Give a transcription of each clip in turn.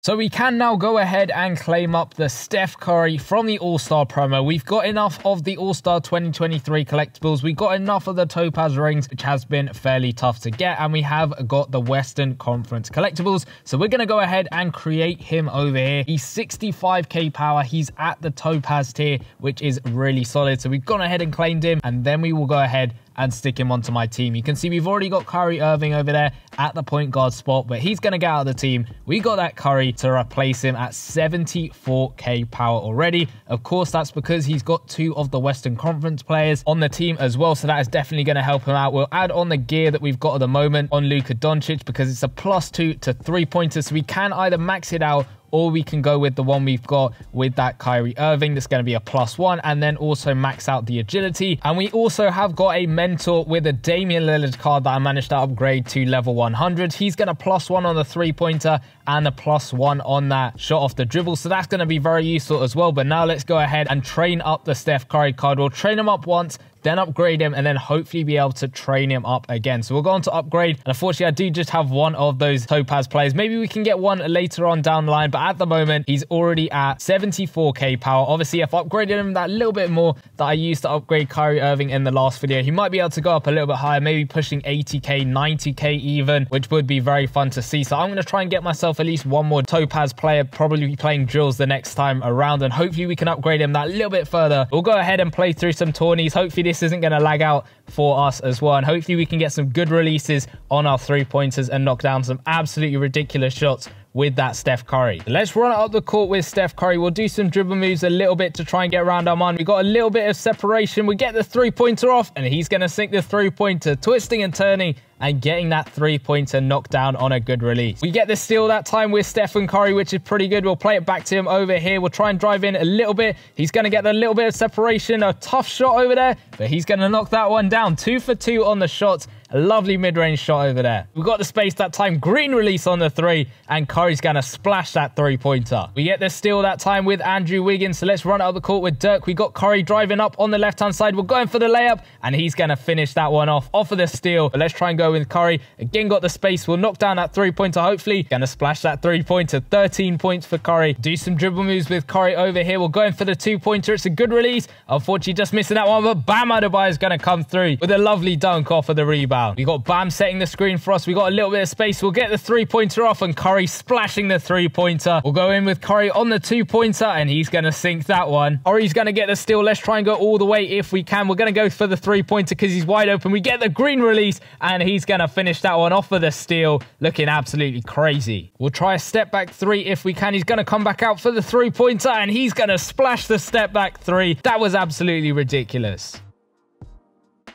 So we can now go ahead and claim up the Steph Curry from the All-Star promo. We've got enough of the All-Star 2023 collectibles. We got enough of the Topaz rings, which has been fairly tough to get. And we have got the Western Conference collectibles. So we're going to go ahead and create him over here. He's 65k power. He's at the Topaz tier, which is really solid. So we've gone ahead and claimed him. And then we will go ahead and stick him onto my team. You can see we've already got Kyrie Irving over there at the point guard spot, but he's going to get out of the team. We got that Curry to replace him at 74k power already. Of course, that's because he's got 2 of the Western Conference players on the team as well, so that is definitely going to help him out. We'll add on the gear that we've got at the moment on Luka Doncic because it's a +2 to 3-pointer, so we can either max it out or we can go with the one we've got with that Kyrie Irving. That's going to be a +1 and then also max out the agility. And we also have got a mentor with a Damian Lillard card that I managed to upgrade to level 100. He's going to +1 on the 3-pointer and a +1 on that shot off the dribble. So that's going to be very useful as well. But now let's go ahead and train up the Steph Curry card. We'll train him up once, then upgrade him, and then hopefully be able to train him up again. So we'll go on to upgrade. And unfortunately, I do just have one of those Topaz players. Maybe we can get one later on down the line, but at the moment, he's already at 74k power. Obviously, if I upgraded him that little bit more that I used to upgrade Kyrie Irving in the last video, he might be able to go up a little bit higher, maybe pushing 80k, 90k even, which would be very fun to see. So I'm going to try and get myself at least one more Topaz player, probably playing drills the next time around, and hopefully we can upgrade him that little bit further. We'll go ahead and play through some tourneys. Hopefully this isn't going to lag out for us as well, and hopefully we can get some good releases on our 3-pointers and knock down some absolutely ridiculous shots with that Steph Curry. Let's run up the court with Steph Curry. We'll do some dribble moves a little bit to try and get around our man. We got a little bit of separation. We get the 3-pointer off, and he's going to sink the 3-pointer, twisting and turning and getting that 3-pointer knocked down on a good release. We get the steal that time with Stephen Curry, which is pretty good. We'll play it back to him over here. We'll try and drive in a little bit. He's going to get a little bit of separation. A tough shot over there, but he's going to knock that one down. 2 for 2 on the shots. A lovely mid-range shot over there. We got the space that time. Green release on the 3, and Curry's going to splash that 3-pointer. We get the steal that time with Andrew Wiggins, so let's run out of the court with Dirk. We got Curry driving up on the left-hand side. We're going for the layup, and he's going to finish that one off of the steal. But let's try and go with Curry. Again, got the space. We'll knock down that 3-pointer, hopefully. Going to splash that 3-pointer. 13 points for Curry. Do some dribble moves with Curry over here. We're going for the 2-pointer. It's a good release. Unfortunately, just missing that one, but Bam Adebayo is going to come through with a lovely dunk off of the rebound. We got Bam setting the screen for us. We got a little bit of space. We'll get the 3-pointer off, and Curry splashing the 3-pointer. We'll go in with Curry on the 2-pointer, and he's going to sink that one. Or he's going to get the steal. Let's try and go all the way if we can. We're going to go for the 3-pointer because he's wide open. We get the green release, and he's going to finish that one off of the steal. Looking absolutely crazy. We'll try a step back 3 if we can. He's going to come back out for the 3-pointer, and he's going to splash the step back 3. That was absolutely ridiculous.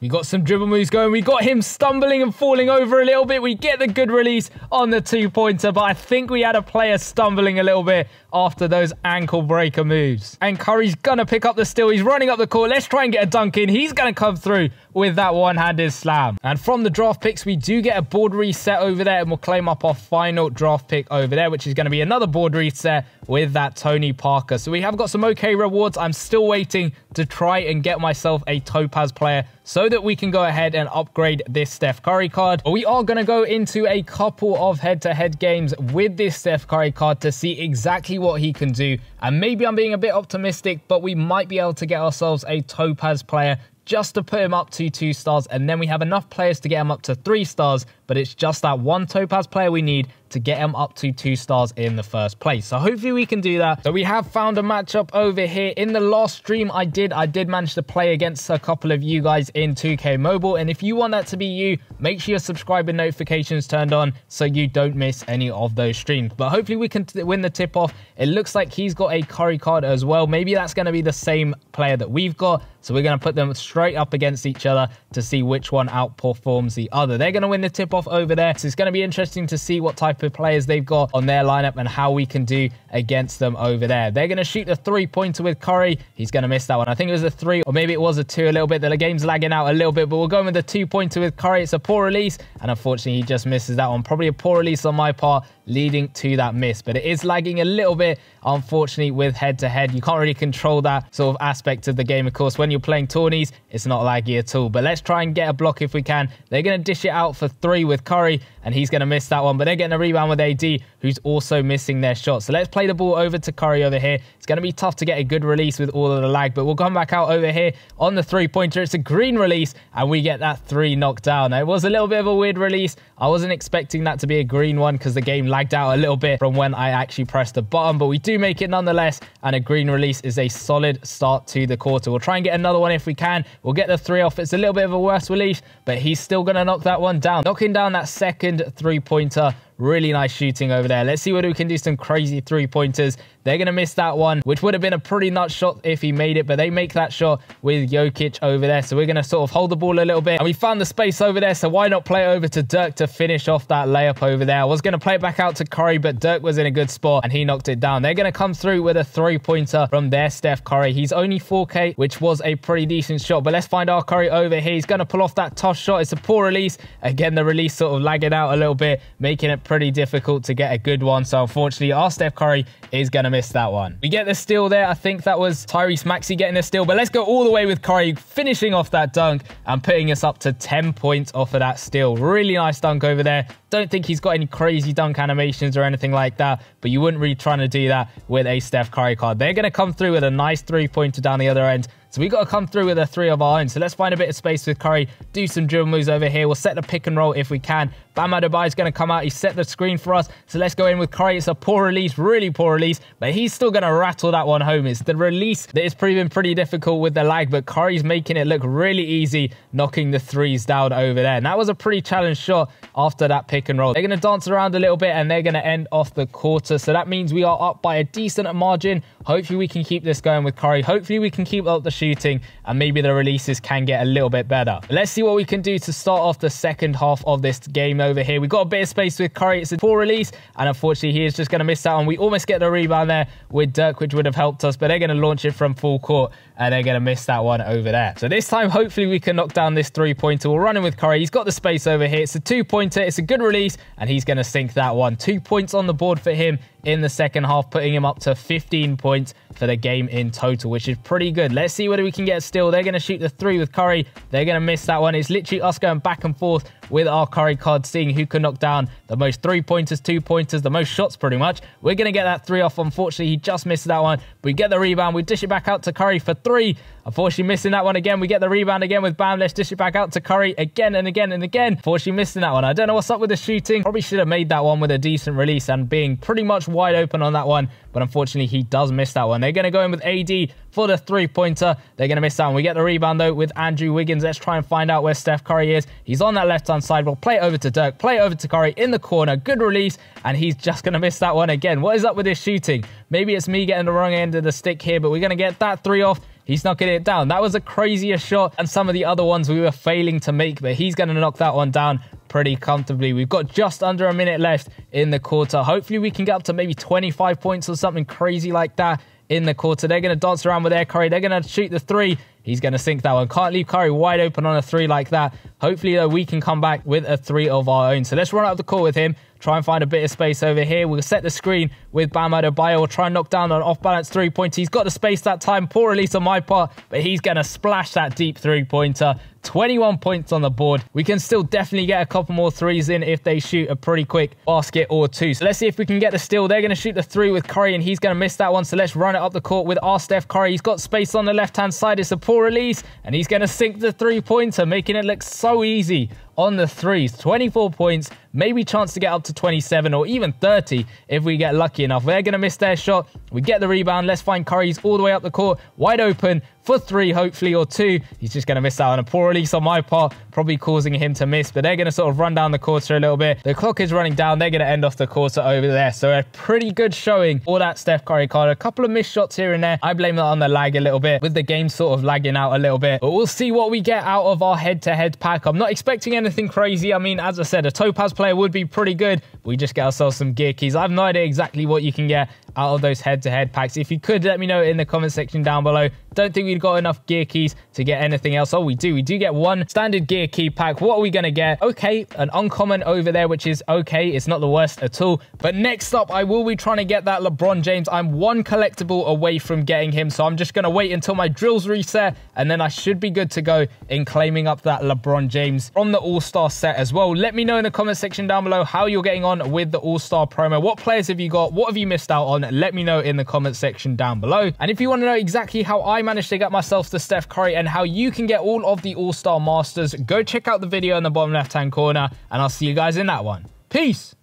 We got some dribble moves going. We got him stumbling and falling over a little bit. We get the good release on the 2-pointer, but I think we had a player stumbling a little bit after those ankle breaker moves. And Curry's gonna pick up the steal. He's running up the court. Let's try and get a dunk in. He's gonna come through with that one-handed slam. And from the draft picks, we do get a board reset over there, and we'll claim up our final draft pick over there, which is going to be another board reset with that Tony Parker. So we have got some okay rewards. I'm still waiting to try and get myself a Topaz player so that we can go ahead and upgrade this Steph Curry card. But we are going to go into a couple of head-to-head games with this Steph Curry card to see exactly what he can do. And maybe I'm being a bit optimistic, but we might be able to get ourselves a Topaz player just to put him up to 2 stars, and then we have enough players to get him up to 3 stars, but it's just that one Topaz player we need to get him up to 2 stars in the first place. So hopefully we can do that. So we have found a matchup over here. In the last stream I did manage to play against a couple of you guys in 2K Mobile, and if you want that to be you, make sure your subscribe and notifications turned on so you don't miss any of those streams. But hopefully we can win the tip-off. It looks like he's got a Curry card as well. Maybe that's going to be the same player that we've got. So we're going to put them straight up against each other to see which one outperforms the other. They're going to win the tip-off over there. So it's going to be interesting to see what type of players they've got on their lineup and how we can do against them over there. They're going to shoot a 3-pointer with Curry. He's going to miss that one. I think it was a 3, or maybe it was a 2 a little bit. The game's lagging out a little bit, but we're going with the 2-pointer with Curry. It's a poor release, and unfortunately he just misses that one. Probably a poor release on my part, leading to that miss, but it is lagging a little bit, unfortunately, with head-to-head. You can't really control that sort of aspect of the game. Of course, when you're playing tourneys, it's not laggy at all, but let's try and get a block if we can. They're going to dish it out for 3 with Curry, and he's going to miss that one, but they're getting a rebound with AD. who's also missing their shot. So let's play the ball over to Curry over here. It's going to be tough to get a good release with all of the lag, but we'll come back out over here on the three-pointer. It's a green release, and we get that 3 knocked down. Now, it was a little bit of a weird release. I wasn't expecting that to be a green one because the game lagged out a little bit from when I actually pressed the button, but we do make it nonetheless, and a green release is a solid start to the quarter. We'll try and get another one if we can. We'll get the 3 off. It's a little bit of a worse release, but he's still going to knock that one down. Knocking down that second three-pointer. Really nice shooting over there. Let's see whether we can do some crazy three-pointers. They're going to miss that one, which would have been a pretty nuts shot if he made it, but they make that shot with Jokic over there. So we're going to sort of hold the ball a little bit, and we found the space over there, so why not play it over to Dirk to finish off that layup over there. I was going to play it back out to Curry, but Dirk was in a good spot, and he knocked it down. They're going to come through with a three-pointer from their Steph Curry. He's only 4K, which was a pretty decent shot, but let's find our Curry over here. He's going to pull off that tough shot. It's a poor release. Again, the release sort of lagging out a little bit, making it pretty difficult to get a good one. So unfortunately, our Steph Curry is going to miss that one. We get the steal there. I think that was Tyrese Maxey getting the steal, but let's go all the way with Curry finishing off that dunk and putting us up to 10 points off of that steal. Really nice dunk over there. Don't think he's got any crazy dunk animations or anything like that, but you wouldn't really try to do that with a Steph Curry card. They're going to come through with a nice three-pointer down the other end. So we got to come through with a 3 of our own. So let's find a bit of space with Curry, do some dribble moves over here. We'll set the pick and roll if we can. Bam Adebayo is going to come out. He set the screen for us. So let's go in with Curry. It's a poor release, really poor release, but he's still going to rattle that one home. It's the release that is proving pretty difficult with the lag, but Curry's making it look really easy, knocking the 3s down over there. And that was a pretty challenged shot after that pick and roll. They're going to dance around a little bit, and they're going to end off the quarter. So that means we are up by a decent margin. Hopefully we can keep this going with Curry. Hopefully we can keep up the shooting, and maybe the releases can get a little bit better. But let's see what we can do to start off the second half of this game over here. We've got a bit of space with Curry. It's a poor release, and unfortunately he is just going to miss out on. We almost get the rebound there with Dirk, which would have helped us, but they're going to launch it from full court, and they're going to miss that one over there. So this time, hopefully we can knock down this three-pointer. We'll run in with Curry. He's got the space over here. It's a two-pointer. It's a good release, and he's going to sink that one. 2 points on the board for him in the second half, putting him up to 15 points for the game in total, which is pretty good. Let's see whether we can get a steal. They're going to shoot the 3 with Curry. They're going to miss that one. It's literally us going back and forth with our Curry card, seeing who can knock down the most 3-pointers, 2-pointers, the most shots pretty much. We're going to get that 3 off. Unfortunately, he just missed that one. We get the rebound. We dish it back out to Curry for 3. Unfortunately, missing that one again. We get the rebound again with Bam. Let's dish it back out to Curry again and again and again. Unfortunately, missing that one. I don't know what's up with the shooting. Probably should have made that one with a decent release and being pretty much wide open on that one. But unfortunately, he does miss that one. They're going to go in with AD for the three-pointer. They're going to miss that one. We get the rebound, though, with Andrew Wiggins. Let's try and find out where Steph Curry is. He's on that left-hand side. We'll play it over to Dirk. Play it over to Curry in the corner. Good release, and he's just going to miss that one again. What is up with his shooting? Maybe it's me getting the wrong end of the stick here, but we're going to get that 3 off. He's knocking it down. That was a crazier shot, and some of the other ones we were failing to make, but he's going to knock that one down pretty comfortably. We've got just under a minute left in the quarter. Hopefully we can get up to maybe 25 points or something crazy like that in the quarter. They're going to dance around with their Curry. They're going to shoot the 3. He's going to sink that one. Can't leave Curry wide open on a 3 like that. Hopefully, though, we can come back with a 3 of our own. So let's run up the court with him. Try and find a bit of space over here. We'll set the screen with Bam Adebayo. We'll try and knock down an off-balance three-pointer. He's got the space that time. Poor release on my part, but he's going to splash that deep three-pointer. 21 points on the board. We can still definitely get a couple more 3s in if they shoot a pretty quick basket or 2. So let's see if we can get the steal. They're going to shoot the 3 with Curry, and he's going to miss that one. So let's run it up the court with our Steph Curry. He's got space on the left-hand side. It's a poor release, and he's going to sink the three-pointer, making it look so easy on the 3s. 24 points, maybe chance to get up to 27 or even 30 if we get lucky enough. They're going to miss their shot. We get the rebound. Let's find Curry's all the way up the court, wide open for 3, hopefully, or 2. He's just going to miss out on a poor release on my part, probably causing him to miss, but they're going to sort of run down the quarter a little bit. The clock is running down. They're going to end off the quarter over there. So a pretty good showing for that Steph Curry card. A couple of missed shots here and there. I blame that on the lag a little bit, with the game sort of lagging out a little bit. But we'll see what we get out of our head-to-head pack. I'm not expecting anything crazy. I mean, as I said, a Topaz player would be pretty good. We just get ourselves some gear keys. I have no idea exactly what you can get out of those head-to-head packs. If you could, let me know in the comment section down below. Don't think we've got enough gear keys to get anything else. Oh, we do. We do get one standard gear key pack. What are we going to get? Okay, an uncommon over there, which is okay. It's not the worst at all. But next up, I will be trying to get that LeBron James. I'm one collectible away from getting him. So I'm just going to wait until my drills reset. And then I should be good to go in claiming up that LeBron James from the All-Star set as well. Let me know in the comment section down below how you're getting on with the All-Star promo. What players have you got? What have you missed out on? Let me know in the comment section down below. And if you want to know exactly how I managed to get myself to Steph Curry and how you can get all of the All-Star Masters, go check out the video in the bottom left-hand corner, and I'll see you guys in that one. Peace!